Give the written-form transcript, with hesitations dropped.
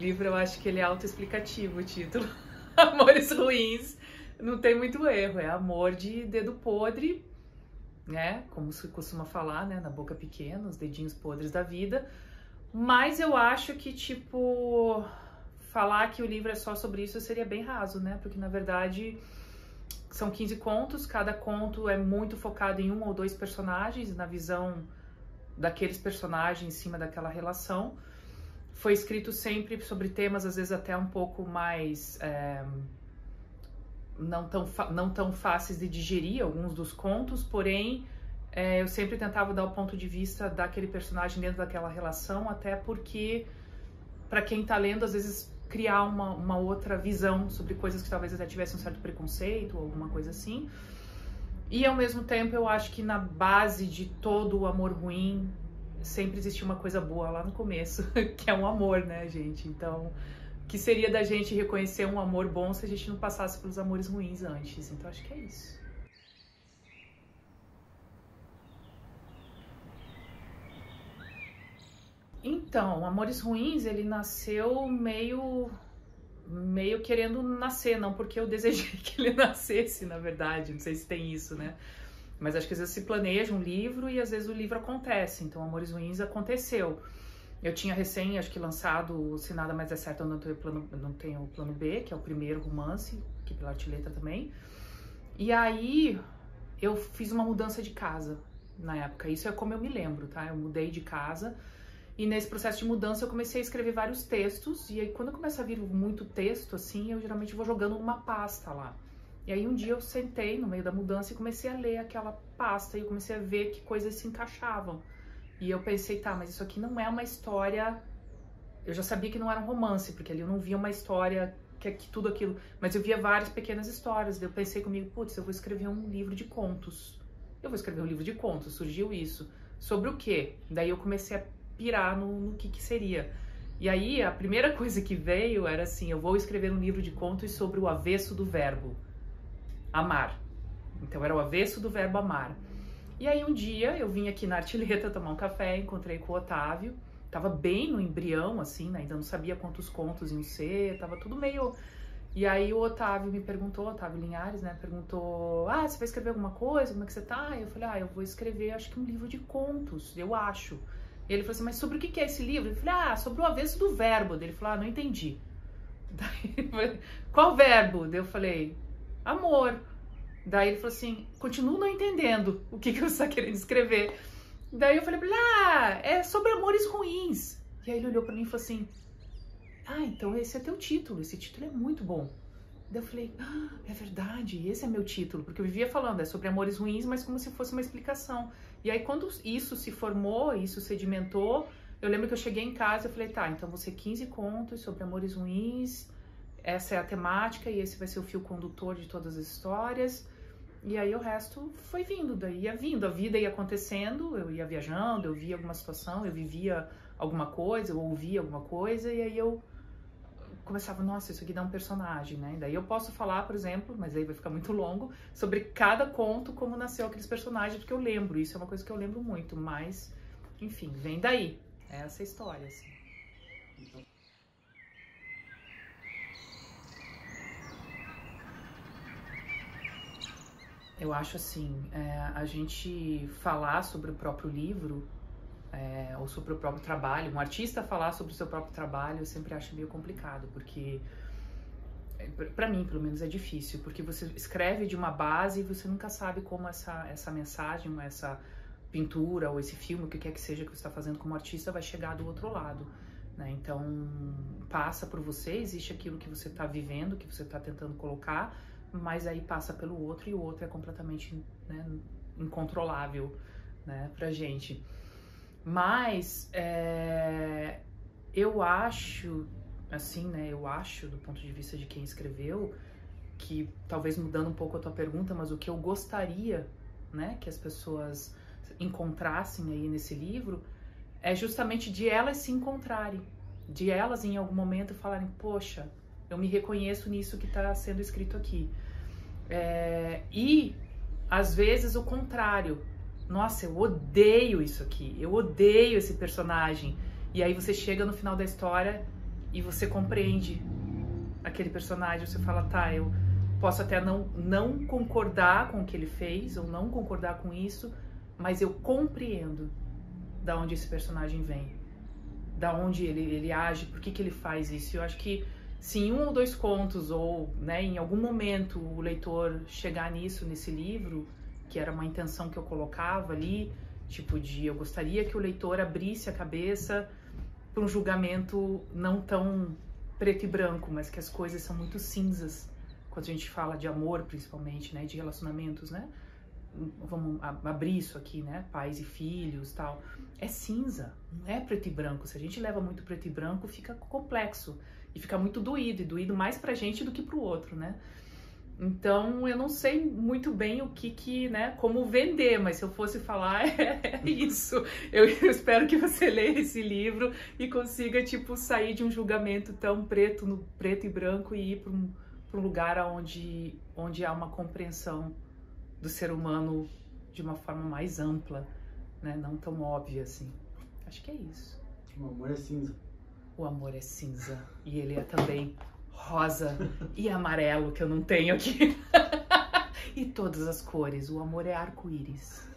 livro eu acho que ele é autoexplicativo, o título. Amores Ruins, não tem muito erro, é amor de dedo podre, né? Como se costuma falar, né? Na boca pequena, os dedinhos podres da vida. Mas eu acho que, tipo, falar que o livro é só sobre isso seria bem raso, né? Porque, na verdade, são 15 contos, cada conto é muito focado em um ou dois personagens, na visão daqueles personagens em cima daquela relação. Foi escrito sempre sobre temas, às vezes até um pouco mais... não tão fáceis de digerir, alguns dos contos, porém, eu sempre tentava dar o ponto de vista daquele personagem dentro daquela relação, até porque, para quem tá lendo, às vezes criar uma outra visão sobre coisas que talvez até tivessem um certo preconceito, ou alguma coisa assim. E, ao mesmo tempo, eu acho que na base de todo o amor ruim, sempre existe uma coisa boa lá no começo, que é um amor, né, gente? Então, o que seria da gente reconhecer um amor bom se a gente não passasse pelos amores ruins antes? Então, acho que é isso. Então, Amores Ruins, ele nasceu meio querendo nascer, não porque eu desejei que ele nascesse, na verdade, não sei se tem isso, né? Mas acho que às vezes se planeja um livro e às vezes o livro acontece, então Amores Ruins aconteceu. Eu tinha recém, acho que lançado Se Nada Mais É Certo, Eu Não Tenho Plano B, que é o primeiro romance, que pela Artileta também. E aí eu fiz uma mudança de casa na época, isso é como eu me lembro, tá? Eu mudei de casa. E nesse processo de mudança eu comecei a escrever vários textos, e aí quando eu começo a vir muito texto, assim, eu geralmente vou jogando numa pasta lá. E aí um dia eu sentei no meio da mudança e comecei a ler aquela pasta, e eu comecei a ver que coisas se encaixavam. E eu pensei, tá, mas isso aqui não é uma história... Eu já sabia que não era um romance, porque ali eu não via uma história que é tudo aquilo, mas eu via várias pequenas histórias. Daí eu pensei comigo, putz, eu vou escrever um livro de contos. Eu vou escrever um livro de contos, surgiu isso. Sobre o quê? Daí eu comecei a pirar no que seria. E aí, a primeira coisa que veio era assim, eu vou escrever um livro de contos sobre o avesso do verbo amar. Então, era o avesso do verbo amar. E aí, um dia, eu vim aqui na Artileta tomar um café, encontrei com o Otávio, tava bem no embrião, assim, né? Ainda não sabia quantos contos iam ser, tava tudo meio... E aí, o Otávio me perguntou, Otávio Linhares, né? Perguntou, você vai escrever alguma coisa? Como é que você tá? E eu falei, eu vou escrever, acho que um livro de contos, eu acho. E ele falou assim, mas sobre o que é esse livro? Eu falei, sobre o avesso do verbo. Ele falou, não entendi. Daí, qual verbo? Daí eu falei, amor. Daí ele falou assim, continuo não entendendo o que você está querendo escrever. Daí eu falei pra ele, é sobre amores ruins. E aí ele olhou pra mim e falou assim, então esse é teu título, esse título é muito bom. Daí eu falei, é verdade, esse é meu título, porque eu vivia falando, é sobre amores ruins, mas como se fosse uma explicação. E aí quando isso se formou, isso sedimentou, eu lembro que eu cheguei em casa e falei, tá, então vão ser 15 contos sobre amores ruins, essa é a temática e esse vai ser o fio condutor de todas as histórias. E aí o resto foi vindo, daí ia vindo, a vida ia acontecendo, eu ia viajando, eu via alguma situação, eu vivia alguma coisa, eu ouvia alguma coisa, e aí eu começava, nossa, isso aqui dá um personagem, né? Daí eu posso falar, por exemplo, mas aí vai ficar muito longo, sobre cada conto, como nasceu aqueles personagens, porque eu lembro, isso é uma coisa que eu lembro muito, mas, enfim, vem daí, é essa história, assim. Eu acho assim, a gente falar sobre o próprio livro, ou sobre o próprio trabalho, um artista falar sobre o seu próprio trabalho, eu sempre acho meio complicado, porque pra mim, pelo menos, é difícil, porque você escreve de uma base e você nunca sabe como essa mensagem, essa pintura ou esse filme, o que quer que seja que você está fazendo como artista, vai chegar do outro lado, né? Então, passa por você, existe aquilo que você está vivendo, que você está tentando colocar, mas aí passa pelo outro e o outro é completamente, né, incontrolável, né, pra gente. Mas eu acho, assim, né, eu acho, do ponto de vista de quem escreveu, que talvez mudando um pouco a tua pergunta, mas o que eu gostaria, né, que as pessoas encontrassem aí nesse livro é justamente de elas se encontrarem, de elas em algum momento falarem, poxa, eu me reconheço nisso que está sendo escrito aqui. E, às vezes, o contrário. Nossa, eu odeio isso aqui, eu odeio esse personagem. E aí você chega no final da história e você compreende aquele personagem, você fala, tá, eu posso até não concordar com o que ele fez, ou não concordar com isso, mas eu compreendo da onde esse personagem vem, da onde ele age, por que ele faz isso. Eu acho que se em 1 ou 2 contos, ou né, em algum momento o leitor chegar nisso, nesse livro, que era uma intenção que eu colocava ali, tipo eu gostaria que o leitor abrisse a cabeça para um julgamento não tão preto e branco, mas que as coisas são muito cinzas, quando a gente fala de amor, principalmente, né, de relacionamentos, né, vamos abrir isso aqui, né, pais e filhos, tal, é cinza, não é preto e branco. Se a gente leva muito preto e branco, fica complexo, e fica muito doído, e doído mais pra gente do que pro outro, né. Então, eu não sei muito bem o que né, como vender, mas se eu fosse falar, é isso. Eu espero que você leia esse livro e consiga, tipo, sair de um julgamento tão preto e branco e ir para um lugar onde há uma compreensão do ser humano de uma forma mais ampla, né, não tão óbvia assim. Acho que é isso. O amor é cinza. O amor é cinza e ele é também rosa e amarelo, que eu não tenho aqui. E todas as cores. O amor é arco-íris.